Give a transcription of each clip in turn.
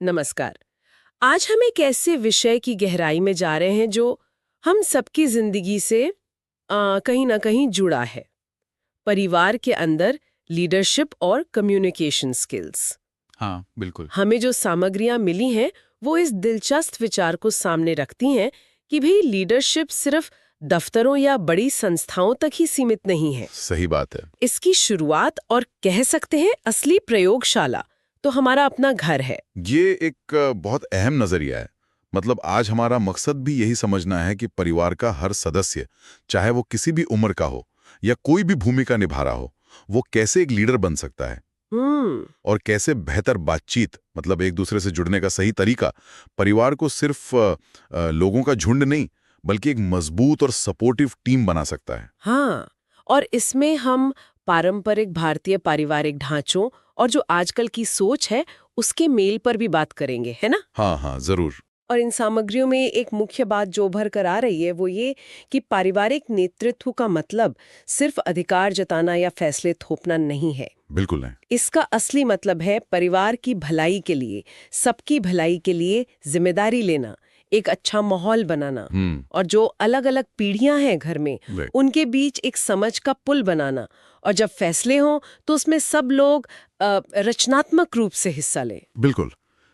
नमस्कार। आज हम एक ऐसे विषय की गहराई में जा रहे हैं जो हम सबकी जिंदगी से कहीं ना कहीं जुड़ा है। परिवार के अंदर लीडरशिप और कम्युनिकेशन स्किल्स। हाँ, बिल्कुल। हमें जो सामग्रियां मिली हैं वो इस दिलचस्प विचार को सामने रखती हैं कि भाई लीडरशिप सिर्फ दफ्तरों या बड़ी संस्थाओं तक ही सीमित नहीं है। सही बात है। इसकी शुरुआत और कह सकते हैं असली प्रयोगशाला तो हमारा अपना घर है। ये एक बहुत अहम नजरिया है। मतलब आज हमारा मकसद भी यही समझना है कि परिवार का हर सदस्य, चाहे वो किसी भी उम्र का हो या कोई भी भूमिका निभा रहा हो, वो कैसे एक लीडर बन सकता है और कैसे बेहतर बातचीत, मतलब एक दूसरे से जुड़ने का सही तरीका, परिवार को सिर्फ लोगों का झुंड नहीं बल्कि एक मजबूत और सपोर्टिव टीम बना सकता है। हाँ, और इसमें हम पारंपरिक भारतीय पारिवारिक ढांचों और जो आजकल की सोच है उसके मेल पर भी बात करेंगे, है ना? हाँ हाँ, जरूर। और इन सामग्रियों में एक मुख्य बात जो उभर कर आ रही है वो ये कि पारिवारिक नेतृत्व का मतलब सिर्फ अधिकार जताना या फैसले थोपना नहीं है। बिल्कुल नहीं। इसका असली मतलब है परिवार की भलाई के लिए, सबकी भलाई के लिए जिम्मेदारी लेना, एक अच्छा माहौल बनाना और जो अलग अलग पीढ़ियां हैं घर में उनके बीच एक समझ का पुल बनाना, और जब फैसले हों तो उसमें सब लोग रचनात्मक रूप से हिस्सा लें। बिल्कुल,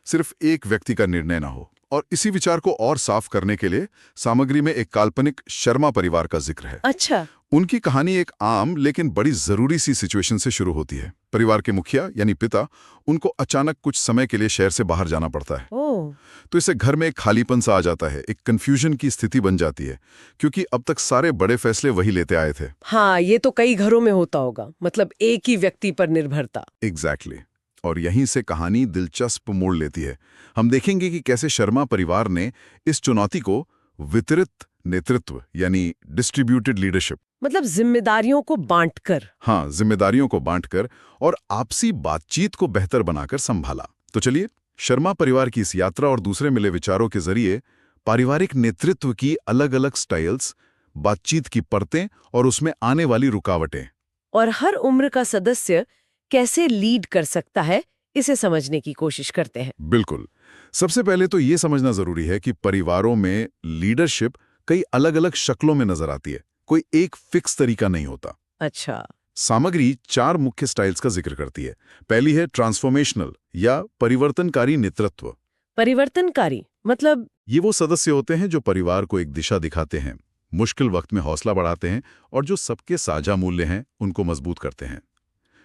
सिर्फ एक व्यक्ति का निर्णय ना हो। और इसी विचार को और साफ करने के लिए सामग्री में एक काल्पनिक शर्मा परिवार का जिक्र है। अच्छा। उनकी कहानी एक आम लेकिन बड़ी जरूरी सी सिचुएशन से शुरू होती है। परिवार के मुखिया यानी पिता, उनको अचानक कुछ समय के लिए शहर से बाहर जाना पड़ता है। तो इससे घर में एक खालीपन सा आ जाता है, एक कंफ्यूजन की स्थिति बन जाती है, क्योंकि अब तक सारे बड़े फैसले वही लेते आए थे। हाँ, ये तो कई घरों में होता होगा, मतलब एक ही व्यक्ति पर निर्भरता। एग्जैक्टली। और यहीं से कहानी दिलचस्प मोड़ लेती है। हम देखेंगे कि कैसे शर्मा परिवार ने इस चुनौती को वितरित नेतृत्व यानी डिस्ट्रीब्यूटेड लीडरशिप, मतलब जिम्मेदारियों को बांटकर। हाँ, जिम्मेदारियों को बांटकर और आपसी बातचीत को बेहतर बनाकर संभाला। तो चलिए, शर्मा परिवार की इस यात्रा और दूसरे मिले विचारों के जरिए पारिवारिक नेतृत्व की अलग अलग स्टाइल्स, बातचीत की परतें और उसमें आने वाली रुकावटें, और हर उम्र का सदस्य कैसे लीड कर सकता है, इसे समझने की कोशिश करते हैं। बिल्कुल। सबसे पहले तो ये समझना जरूरी है कि परिवारों में लीडरशिप कई अलग अलग शक्लों में नजर आती है। कोई एक फिक्स तरीका नहीं होता। अच्छा। सामग्री 4 मुख्य स्टाइल्स का जिक्र करती है। पहली है ट्रांसफॉर्मेशनल या परिवर्तनकारी नेतृत्व। परिवर्तनकारी मतलब? ये वो सदस्य होते हैं जो परिवार को एक दिशा दिखाते हैं, मुश्किल वक्त में हौसला बढ़ाते हैं और जो सबके साझा मूल्य हैं उनको मजबूत करते हैं।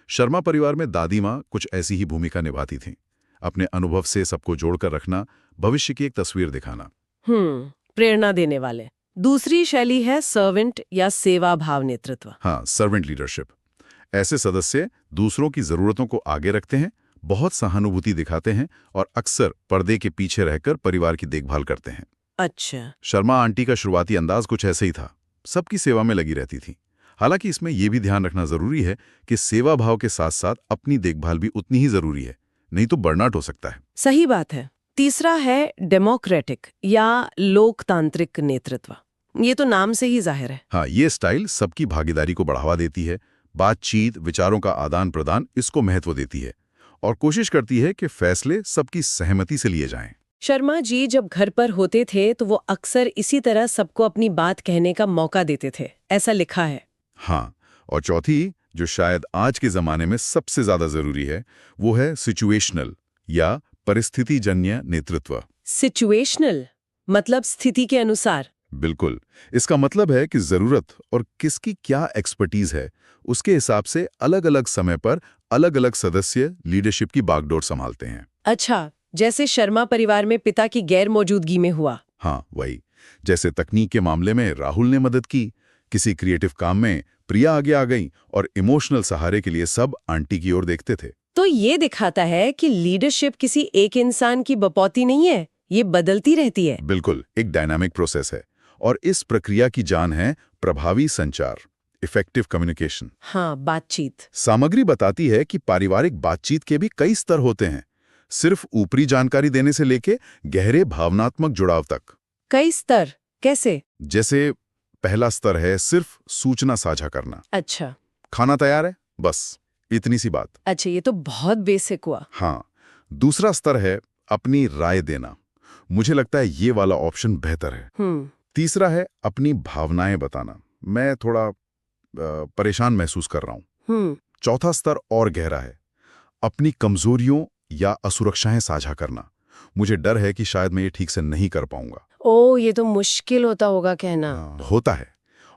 शर्मा परिवार में दादी माँ कुछ ऐसी ही भूमिका निभाती थीं। अपने अनुभव से सबको जोड़कर रखना, भविष्य की एक तस्वीर दिखाना। प्रेरणा देने वाले। दूसरी शैली है सर्वेंट या सेवा भाव नेतृत्व। हाँ, सर्वेंट लीडरशिप। ऐसे सदस्य दूसरों की जरूरतों को आगे रखते हैं, बहुत सहानुभूति दिखाते हैं और अक्सर पर्दे के पीछे रहकर परिवार की देखभाल करते हैं। अच्छा। शर्मा आंटी का शुरुआती अंदाज कुछ ऐसे ही था, सबकी सेवा में लगी रहती थी। हालांकि इसमें यह भी ध्यान रखना जरूरी है कि सेवा भाव के साथ साथ अपनी देखभाल भी उतनी ही जरूरी है, नहीं तो बर्नआउट हो सकता है। सही बात है। तीसरा है डेमोक्रेटिक या लोकतांत्रिक नेतृत्व। ये तो नाम से ही जाहिर है। हाँ, ये स्टाइल सबकी भागीदारी को बढ़ावा देती है, बातचीत, विचारों का आदान प्रदान, इसको महत्व देती है और कोशिश करती है कि फैसले सबकी सहमति से लिए जाएं। शर्मा जी जब घर पर होते थे तो वो अक्सर इसी तरह सबको अपनी बात कहने का मौका देते थे, ऐसा लिखा है। हाँ, और चौथी, जो शायद आज के जमाने में सबसे ज्यादा जरूरी है, वो है सिचुएशनल या परिस्थितिजन्य नेतृत्व। सिचुएशनल मतलब स्थिति के अनुसार। बिल्कुल। इसका मतलब है कि जरूरत और किसकी क्या एक्सपर्टीज है, उसके हिसाब से अलग अलग समय पर अलग अलग सदस्य लीडरशिप की बागडोर संभालते हैं। अच्छा, जैसे शर्मा परिवार में पिता की गैर मौजूदगी में हुआ। हाँ, वही। जैसे तकनीक के मामले में राहुल ने मदद की, किसी क्रिएटिव काम में प्रिया आगे आ गई और इमोशनल सहारे के लिए सब आंटी की ओर देखते थे। तो ये दिखाता है कि लीडरशिप किसी एक इंसान की बपौती नहीं है, ये बदलती रहती है। बिल्कुल, एक डायनामिक प्रोसेस है और इस प्रक्रिया की जान है प्रभावी संचार, इफेक्टिव कम्युनिकेशन। हाँ, बातचीत। सामग्री बताती है कि पारिवारिक बातचीत के भी कई स्तर होते हैं, सिर्फ ऊपरी जानकारी देने से लेके गहरे भावनात्मक जुड़ाव तक। कई स्तर कैसे? जैसे पहला स्तर है सिर्फ सूचना साझा करना। अच्छा। खाना तैयार है, बस इतनी सी बात। अच्छा, ये तो बहुत बेसिक हुआ। हाँ, दूसरा स्तर है अपनी राय देना। मुझे लगता है ये वाला ऑप्शन बेहतर है। तीसरा है अपनी भावनाएं बताना। मैं थोड़ा परेशान महसूस कर रहा हूं। चौथा स्तर और गहरा है, अपनी कमजोरियों या असुरक्षाएं साझा करना। मुझे डर है कि शायद मैं ये ठीक से नहीं कर पाऊंगा। ये तो मुश्किल होता होगा कहना। होता है।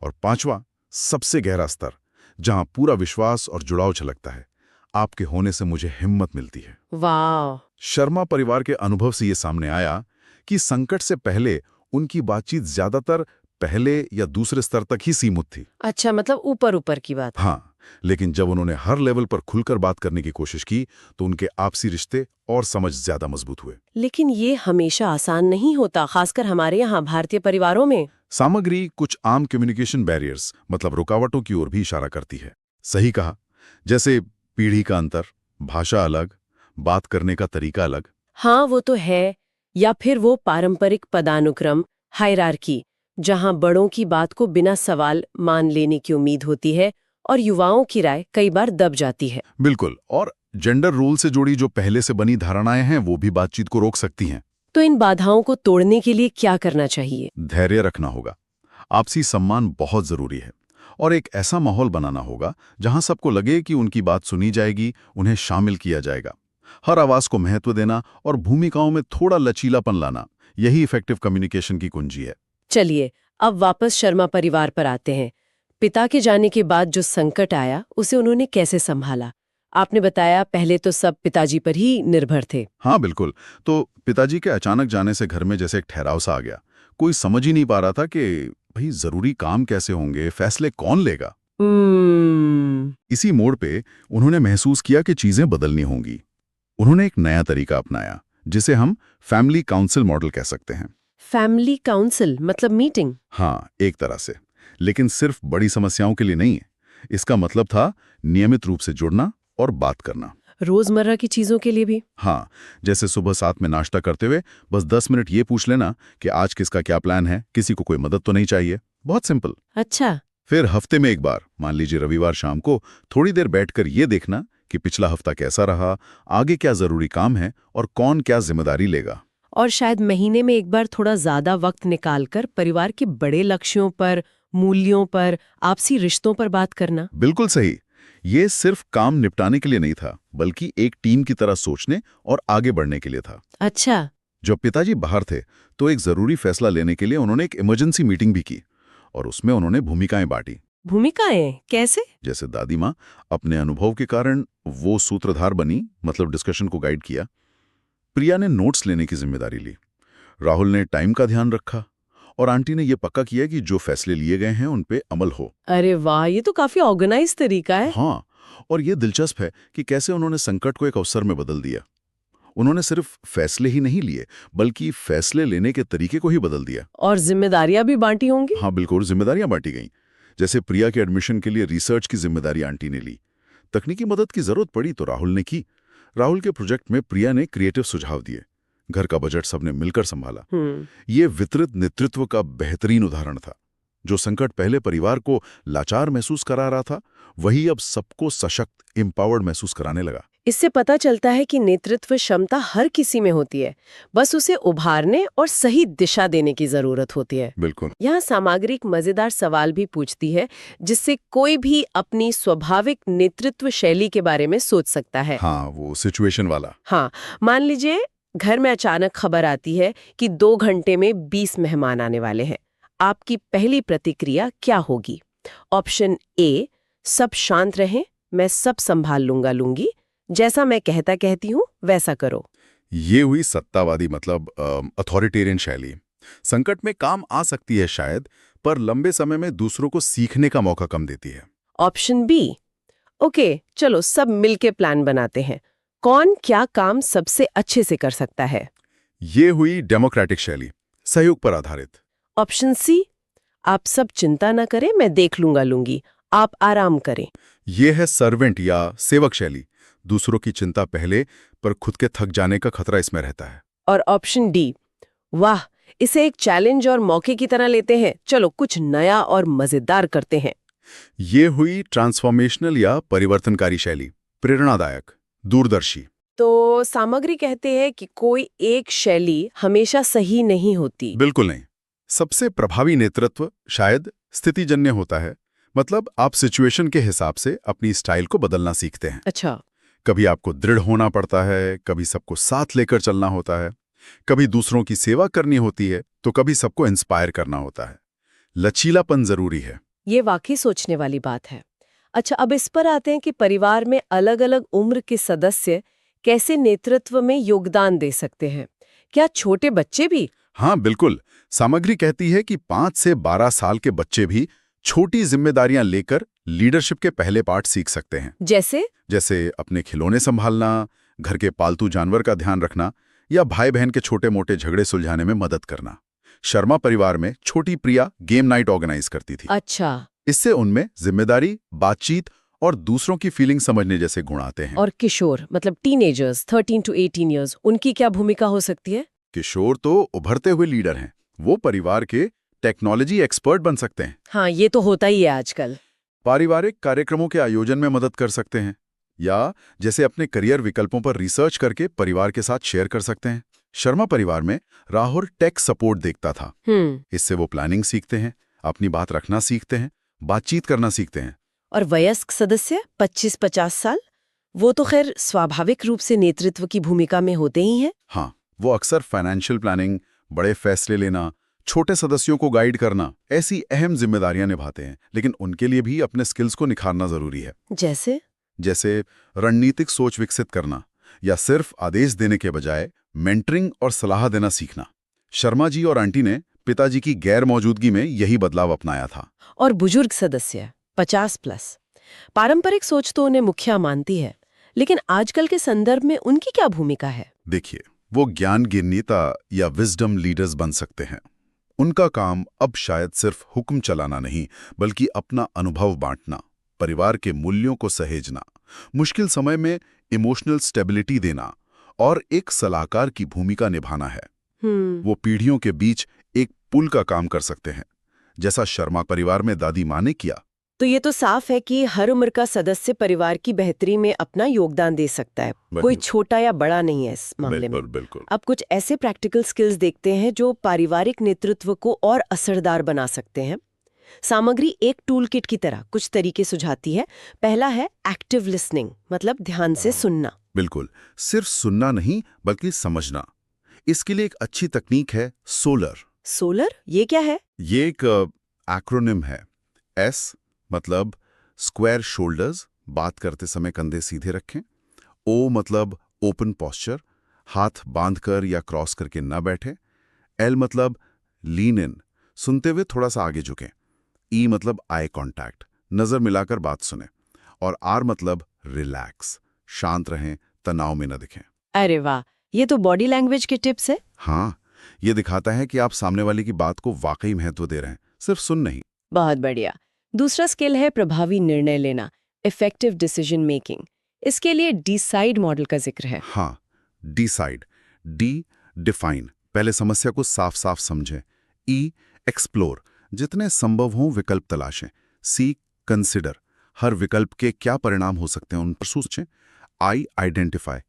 और पांचवा, सबसे गहरा स्तर, जहां पूरा विश्वास और जुड़ाव छलकता है। आपके होने से मुझे हिम्मत मिलती है। वाह। शर्मा परिवार के अनुभव से ये सामने आया कि संकट से पहले उनकी बातचीत ज्यादातर पहले या दूसरे स्तर तक ही सीमित थी। अच्छा, मतलब ऊपर ऊपर की बात। हाँ, लेकिन जब उन्होंने हर लेवल पर खुलकर बात करने की कोशिश की तो उनके आपसी रिश्ते और समझ ज्यादा मजबूत हुए। लेकिन ये हमेशा आसान नहीं होता, खासकर हमारे यहाँ भारतीय परिवारों में। सामग्री कुछ आम कम्युनिकेशन बैरियर्स मतलब रुकावटों की ओर भी इशारा करती है। सही कहा, जैसे पीढ़ी का अंतर, भाषा अलग, बात करने का तरीका अलग। हाँ, वो तो है। या फिर वो पारंपरिक पदानुक्रम, हायरार्की, जहाँ बड़ों की बात को बिना सवाल मान लेने की उम्मीद होती है और युवाओं की राय कई बार दब जाती है। बिल्कुल। और जेंडर रोल से जुड़ी जो पहले से बनी धारणाएं हैं वो भी बातचीत को रोक सकती हैं। तो इन बाधाओं को तोड़ने के लिए क्या करना चाहिए? धैर्य रखना होगा, आपसी सम्मान बहुत जरूरी है, और एक ऐसा माहौल बनाना होगा जहां सबको लगे कि उनकी बात सुनी जाएगी, उन्हें शामिल किया जाएगा। हर आवाज को महत्व देना और भूमिकाओं में थोड़ा लचीलापन लाना, यही इफेक्टिव कम्युनिकेशन की कुंजी है। चलिए, अब वापस शर्मा परिवार पर आते हैं। पिता के जाने के बाद जो संकट आया उसे उन्होंने कैसे संभाला? आपने बताया पहले तो सब पिताजी पर ही निर्भर थे। हाँ बिल्कुल। तो पिताजी के अचानक जाने से घर में जैसे एक ठहराव सा आ गया। कोई समझ ही नहीं पा रहा था कि भाई जरूरी काम कैसे होंगे, फैसले कौन लेगा। इसी मोड़ पे उन्होंने महसूस किया कि चीजें बदलनी होंगी। उन्होंने एक नया तरीका अपनाया जिसे हम फैमिली काउंसिल मॉडल कह सकते हैं। फैमिली काउंसिल मतलब मीटिंग? हाँ, एक तरह से, लेकिन सिर्फ बड़ी समस्याओं के लिए नहीं है। इसका मतलब था नियमित रूप से जुड़ना और बात करना। रोजमर्रा की चीजों के लिए भी? हाँ, जैसे सुबह साथ में नाश्ता करते हुए बस 10 मिनट ये पूछ लेना कि आज किसका क्या प्लान है, किसी को कोई मदद तो नहीं चाहिए। बहुत सिंपल। अच्छा। फिर हफ्ते में एक बार, मान लीजिए रविवार शाम को, थोड़ी देर बैठकर ये देखना कि पिछला हफ्ता कैसा रहा, आगे क्या जरूरी काम है और कौन क्या जिम्मेदारी लेगा। और शायद महीने में एक बार थोड़ा ज्यादा वक्त निकालकर परिवार के बड़े लक्ष्यों पर, मूल्यों पर, आपसी रिश्तों पर बात करना। बिल्कुल सही। ये सिर्फ काम निपटाने के लिए नहीं था, बल्कि एक टीम की तरह सोचने और आगे बढ़ने के लिए था। अच्छा। जब पिताजी बाहर थे तो एक जरूरी फैसला लेने के लिए उन्होंने एक इमरजेंसी मीटिंग भी की और उसमें उन्होंने भूमिकाएं बांटी। भूमिकाएं कैसे? जैसे दादी माँ अपने अनुभव के कारण वो सूत्रधार बनी, मतलब डिस्कशन को गाइड किया। प्रिया ने नोट्स लेने की जिम्मेदारी ली। राहुल ने टाइम का ध्यान रखा और आंटी ने यह पक्का किया कि जो फैसले लिए गए हैं उन पे अमल हो। अरे वाह, ये तो काफी ऑर्गेनाइज तरीका है। हाँ, और ये दिलचस्प है कि कैसे उन्होंने संकट को एक अवसर में बदल दिया। उन्होंने सिर्फ फैसले ही नहीं लिए, बल्कि फैसले लेने के तरीके को ही बदल दिया। और जिम्मेदारियां भी बांटी होंगी? हाँ बिल्कुल, जिम्मेदारियां बांटी गईं। जैसे प्रिया के एडमिशन के लिए रिसर्च की जिम्मेदारी आंटी ने ली। तकनीकी मदद की जरूरत पड़ी तो राहुल ने की। राहुल के प्रोजेक्ट में प्रिया ने क्रिएटिव सुझाव दिए। घर का बजट सबने मिलकर संभाला। ये वितरित नेतृत्व का बेहतरीन उदाहरण था। जो संकट पहले परिवार को लाचार महसूस करा रहा था, वही अब सबको सशक्त, एम्पावर्ड महसूस कराने लगा। इससे पता चलता है कि नेतृत्व क्षमता हर किसी में होती है, बस उसे उभारने और सही दिशा देने की जरूरत होती है। बिल्कुल। यहाँ सामग्री एक मजेदार सवाल भी पूछती है, जिससे कोई भी अपनी स्वाभाविक नेतृत्व शैली के बारे में सोच सकता है। हाँ, वो सिचुएशन वाला। हाँ, मान लीजिए घर में अचानक खबर आती है कि 2 घंटे में 20 मेहमान आने वाले हैं। आपकी पहली प्रतिक्रिया क्या होगी? ऑप्शन ए, सब शांत रहें, मैं सब संभाल लूंगी, जैसा मैं कहती हूँ वैसा करो। ये हुई सत्तावादी मतलब अथॉरिटेरियन शैली। संकट में काम आ सकती है शायद, पर लंबे समय में दूसरों को सीखने का मौका कम देती है। ऑप्शन बी, ओके चलो सब मिलके प्लान बनाते हैं, कौन क्या काम सबसे अच्छे से कर सकता है। ये हुई डेमोक्रेटिक शैली, सहयोग पर आधारित। ऑप्शन सी, आप सब चिंता न करें, मैं देख लूंगी, आप आराम करें। ये है सर्वेंट या सेवक शैली, दूसरों की चिंता पहले, पर खुद के थक जाने का खतरा इसमें रहता है। और ऑप्शन डी, वाह, इसे एक चैलेंज और मौके की तरह लेते हैं, चलो कुछ नया और मजेदार करते हैं। ये हुई ट्रांसफॉर्मेशनल या परिवर्तनकारी शैली, प्रेरणादायक, दूरदर्शी। तो सामग्री कहते हैं कि कोई एक शैली हमेशा सही नहीं होती। बिल्कुल नहीं। सबसे प्रभावी नेतृत्व शायद स्थितिजन्य होता है। मतलब आप सिचुएशन के हिसाब से अपनी स्टाइल को बदलना सीखते हैं। अच्छा। कभी आपको दृढ़ होना पड़ता है, कभी सबको साथ लेकर चलना होता है, कभी दूसरों की सेवा करनी होती है, तो कभी सबको इंस्पायर करना होता है। लचीलापन जरूरी है। ये वाकई सोचने वाली बात है। अच्छा, अब इस पर आते हैं कि परिवार में अलग-अलग उम्र के सदस्य कैसे नेतृत्व में योगदान दे सकते हैं। क्या छोटे बच्चे भी? हाँ बिल्कुल। सामग्री कहती है कि 5 से 12 साल के बच्चे भी छोटी जिम्मेदारियां लेकर लीडरशिप के पहले पार्ट सीख सकते हैं। जैसे अपने खिलौने संभालना, घर के पालतू जानवर का ध्यान रखना या भाई बहन के छोटे मोटे झगड़े सुलझाने में मदद करना। शर्मा परिवार में छोटी प्रिया गेम नाइट ऑर्गेनाइज करती थी। अच्छा। इससे उनमें जिम्मेदारी, बातचीत और दूसरों की फीलिंग समझने जैसे गुण आते हैं। और किशोर मतलब टीनेजर्स 13 to 18 इयर्स, उनकी क्या भूमिका हो सकती है? किशोर तो उभरते हुए लीडर हैं। वो परिवार के टेक्नोलॉजी एक्सपर्ट बन सकते हैं। हाँ, ये तो होता ही है आजकल। पारिवारिक कार्यक्रमों के आयोजन में मदद कर सकते हैं, या जैसे अपने करियर विकल्पों पर रिसर्च करके परिवार के साथ शेयर कर सकते हैं। शर्मा परिवार में राहुल टेक सपोर्ट देखता था। इससे वो प्लानिंग सीखते हैं, अपनी बात रखना सीखते हैं, बातचीत करना सीखते हैं। और वयस्क सदस्य 25-50 साल, वो तो खैर स्वाभाविक रूप से नेतृत्व की भूमिका में होते ही हैं। हाँ, वो अक्सर फाइनेंशियल प्लानिंग, बड़े फैसले लेना, छोटे सदस्यों को गाइड करना, ऐसी अहम जिम्मेदारियां निभाते हैं। लेकिन उनके लिए भी अपने स्किल्स को निखारना जरूरी है। जैसे रणनीतिक सोच विकसित करना या सिर्फ आदेश देने के बजाय मेंटरिंग और सलाह देना सीखना। शर्मा जी और आंटी ने पिताजी की गैर मौजूदगी में यही बदलाव अपनाया था। और बुजुर्ग सदस्य 50+, पारंपरिक सोच तो उन्हें मुखिया मानती है, लेकिन आजकल के संदर्भ में उनकी क्या भूमिका है? देखिए, वो ज्ञान के नेता या विजडम लीडर्स बन सकते हैं। उनका काम अब शायद सिर्फ हुक्म चलाना नहीं, बल्कि अपना अनुभव बांटना, परिवार के मूल्यों को सहेजना, मुश्किल समय में इमोशनल स्टेबिलिटी देना और एक सलाहकार की भूमिका निभाना है। वो पीढ़ियों के बीच एक पुल का काम कर सकते हैं, जैसा शर्मा परिवार में दादी माँ ने किया। तो ये तो साफ है कि हर उम्र का सदस्य परिवार की बेहतरी में अपना योगदान दे सकता है। कोई छोटा या बड़ा नहीं है इस मामले में। बिल्कुल। अब कुछ ऐसे प्रैक्टिकल स्किल्स देखते हैं जो पारिवारिक नेतृत्व को और असरदार बना सकते हैं। सामग्री एक टूल किट की तरह कुछ तरीके सुझाती है। पहला है एक्टिव लिसनिंग, मतलब ध्यान से सुनना। बिल्कुल, सिर्फ सुनना नहीं बल्कि समझना। इसके लिए एक अच्छी तकनीक है सोलर। ये क्या है? ये एक एक्रोनिम है। S मतलब स्क्वायर शोल्डर्स, बात करते समय कंधे सीधे रखें। O मतलब ओपन पोस्चर, हाथ बांधकर या क्रॉस करके न बैठे। L मतलब लीन इन, सुनते हुए थोड़ा सा आगे झुकें। E मतलब आई कांटेक्ट, नजर मिलाकर बात सुने। और R मतलब रिलैक्स, शांत रहें, तनाव में न दिखें। अरे वाह, ये तो बॉडी लैंग्वेज के टिप्स है। हाँ, ये दिखाता है कि आप सामने वाले की बात को वाकई महत्व दे रहे हैं, सिर्फ सुन नहीं। बहुत बढ़िया। दूसरा स्किल है प्रभावी निर्णय लेना, इफेक्टिव डिसीजन मेकिंग। इसके लिए डिसाइड मॉडल का जिक्र है। हाँ, डिसाइड, डिफाइन, पहले समस्या को साफ साफ समझें। E एक्सप्लोर, जितने संभव हों विकल्प तलाशें। C कंसिडर, हर विकल्प के क्या परिणाम हो सकते हैं उन पर सोचें। I आइडेंटिफाई,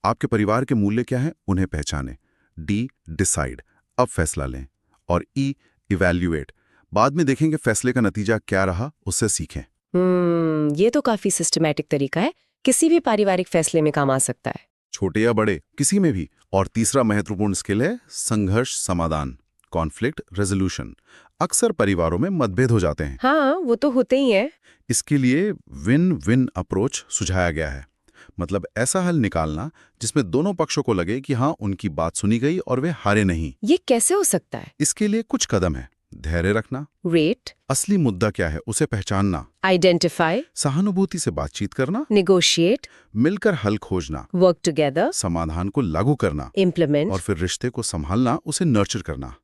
आपके परिवार के मूल्य क्या हैं उन्हें पहचानें। D डिसाइड, अब फैसला लें। और E इवैल्यूएट, बाद में देखेंगे फैसले का नतीजा क्या रहा, उससे सीखें। ये तो काफी सिस्टमैटिक तरीका है, किसी भी पारिवारिक फैसले में काम आ सकता है, छोटे या बड़े, किसी में भी। और तीसरा महत्वपूर्ण स्किल है संघर्ष समाधान, कॉन्फ्लिक्ट रेजोल्यूशन। अक्सर परिवारों में मतभेद हो जाते हैं। हाँ, वो तो होते ही है। इसके लिए विन विन अप्रोच सुझाया गया है। मतलब ऐसा हल निकालना जिसमें दोनों पक्षों को लगे कि हाँ, उनकी बात सुनी गई और वे हारे नहीं। ये कैसे हो सकता है? इसके लिए कुछ कदम है। धैर्य रखना, रेट, असली मुद्दा क्या है उसे पहचानना, आइडेंटिफाई, सहानुभूति से बातचीत करना, नेगोशिएट, मिलकर हल खोजना, वर्क टुगेदर, समाधान को लागू करना, इम्प्लीमेंट, और फिर रिश्ते को संभालना, उसे नर्चर करना।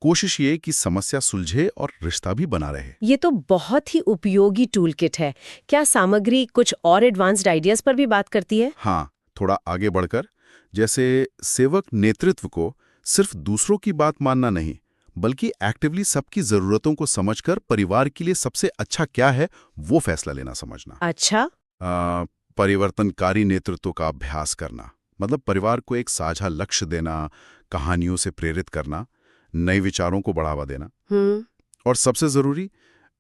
कोशिश ये कि समस्या सुलझे और रिश्ता भी बना रहे। ये तो बहुत ही उपयोगी टूल किट है। क्या सामग्री कुछ और एडवांस्ड आइडियाज पर भी बात करती है? हाँ, थोड़ा आगे बढ़कर, जैसे सेवक नेतृत्व को सिर्फ दूसरों की बात मानना नहीं, बल्कि एक्टिवली सबकी जरूरतों को समझकर परिवार के लिए सबसे अच्छा क्या है वो फैसला लेना समझना। अच्छा। परिवर्तनकारी नेतृत्व का अभ्यास करना, मतलब परिवार को एक साझा लक्ष्य देना, कहानियों से प्रेरित करना, नए विचारों को बढ़ावा देना। और सबसे जरूरी,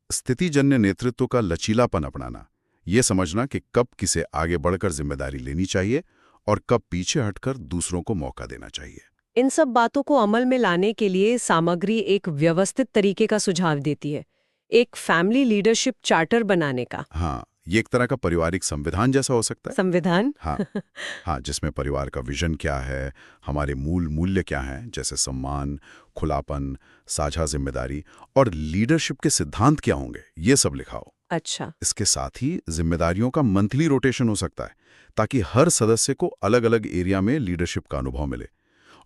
स्थितिजन्य नेतृत्व का लचीलापन अपनाना, ये समझना कि कब किसे आगे बढ़कर जिम्मेदारी लेनी चाहिए और कब पीछे हटकर दूसरों को मौका देना चाहिए। इन सब बातों को अमल में लाने के लिए सामग्री एक व्यवस्थित तरीके का सुझाव देती है, एक फैमिली लीडरशिप चार्टर बनाने का। हाँ, ये एक तरह का पारिवारिक संविधान जैसा हो सकता है। संविधान? हाँ, जिसमें परिवार का विजन क्या है, हमारे मूल मूल्य क्या हैं, जैसे सम्मान, खुलापन, साझा जिम्मेदारी और लीडरशिप के सिद्धांत क्या होंगे, ये सब लिखा हो। अच्छा। इसके साथ ही जिम्मेदारियों का मंथली रोटेशन हो सकता है, ताकि हर सदस्य को अलग अलग एरिया में लीडरशिप का अनुभव मिले।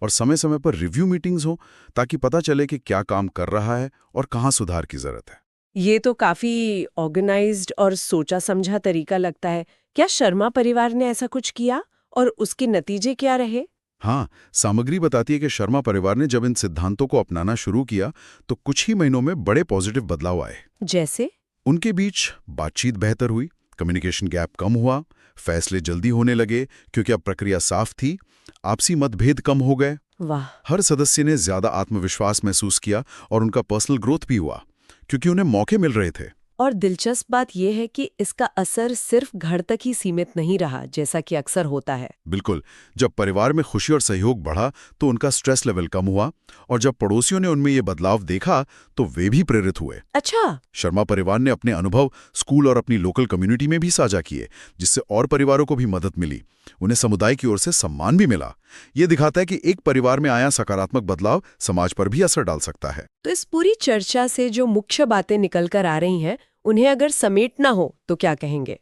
और समय समय पर रिव्यू मीटिंग्स हो, ताकि पता चले कि क्या काम कर रहा है और कहाँ सुधार की जरूरत है। ये तो काफी ऑर्गेनाइज्ड और सोचा समझा तरीका लगता है। क्या शर्मा परिवार ने ऐसा कुछ किया और उसके नतीजे क्या रहे? हाँ, सामग्री बताती है कि शर्मा परिवार ने जब इन सिद्धांतों को अपनाना शुरू किया तो कुछ ही महीनों में बड़े पॉजिटिव बदलाव आए। जैसे? उनके बीच बातचीत बेहतर हुई, कम्युनिकेशन गैप कम हुआ, फैसले जल्दी होने लगे क्योंकि अब प्रक्रिया साफ थी, आपसी मतभेद कम हो गए। वाह। हर सदस्य ने ज्यादा आत्मविश्वास महसूस किया और उनका पर्सनल ग्रोथ भी हुआ, क्योंकि उन्हें मौके मिल रहे थे। और दिलचस्प बात यह है कि इसका असर सिर्फ घर तक ही सीमित नहीं रहा, जैसा कि अक्सर होता है। बिल्कुल, जब परिवार में खुशी और सहयोग बढ़ा तो उनका स्ट्रेस लेवल कम हुआ, और जब पड़ोसियों ने उनमें ये बदलाव देखा तो वे भी प्रेरित हुए। अच्छा। शर्मा परिवार ने अपने अनुभव स्कूल और अपनी लोकल कम्युनिटी में भी साझा किए, जिससे और परिवारों को भी मदद मिली। उन्हें समुदाय की ओर से सम्मान भी मिला। ये दिखाता है कि एक परिवार में आया सकारात्मक बदलाव समाज पर भी असर डाल सकता है। तो इस पूरी चर्चा से जो मुख्य बातें निकल कर आ रही हैं, उन्हें अगर समेटना हो तो क्या कहेंगे?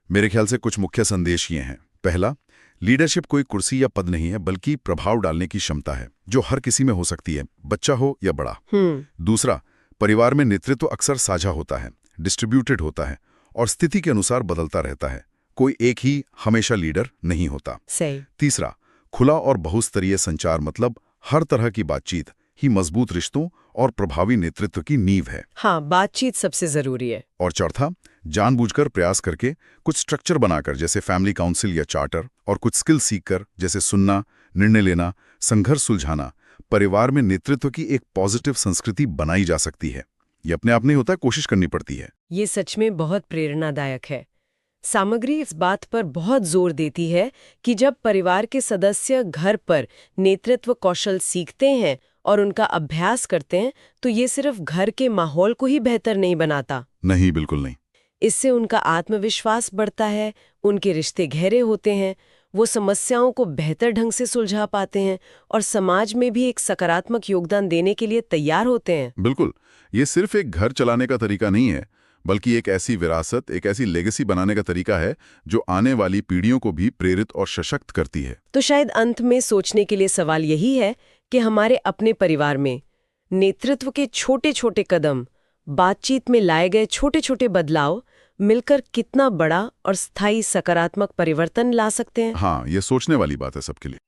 मेरे ख्याल से कुछ मुख्य संदेश ये हैं। पहला, लीडरशिप कोई कुर्सी या पद नहीं है, बल्कि प्रभाव डालने की क्षमता है, जो हर किसी में हो सकती है, बच्चा हो या बड़ा। दूसरा, परिवार में नेतृत्व अक्सर साझा होता है, डिस्ट्रीब्यूटेड होता है और स्थिति के अनुसार बदलता रहता है। कोई एक ही हमेशा लीडर नहीं होता। सही। तीसरा, खुला और बहुस्तरीय संचार, मतलब हर तरह की बातचीत ही मजबूत रिश्तों और प्रभावी नेतृत्व की नींव है। हाँ, बातचीत सबसे जरूरी है। और चौथा, जानबूझकर प्रयास करके, कुछ स्ट्रक्चर बनाकर जैसे फैमिली काउंसिल या चार्टर, और कुछ स्किल सीखकर जैसे सुनना, निर्णय लेना, संघर्ष सुलझाना, परिवार में नेतृत्व की एक पॉजिटिव संस्कृति बनाई जा सकती है। ये अपने आप नहीं होता, कोशिश करनी पड़ती है। ये सच में बहुत प्रेरणादायक है। सामग्री इस बात पर बहुत जोर देती है कि जब परिवार के सदस्य घर पर नेतृत्व कौशल सीखते हैं और उनका अभ्यास करते हैं, तो ये सिर्फ घर के माहौल को ही बेहतर नहीं बनाता। नहीं, बिल्कुल नहीं। इससे उनका आत्मविश्वास बढ़ता है, उनके रिश्ते गहरे होते हैं, वो समस्याओं को बेहतर ढंग से सुलझा पाते हैं और समाज में भी एक सकारात्मक योगदान देने के लिए तैयार होते हैं। बिल्कुल, ये सिर्फ एक घर चलाने का तरीका नहीं है, बल्कि एक ऐसी विरासत, एक ऐसी लेगेसी बनाने का तरीका है जो आने वाली पीढ़ियों को भी प्रेरित और सशक्त करती है। तो शायद अंत में सोचने के लिए सवाल यही है कि हमारे अपने परिवार में नेतृत्व के छोटे छोटे कदम, बातचीत में लाए गए छोटे छोटे बदलाव मिलकर कितना बड़ा और स्थायी सकारात्मक परिवर्तन ला सकते हैं। हाँ, ये सोचने वाली बात है सबके लिए।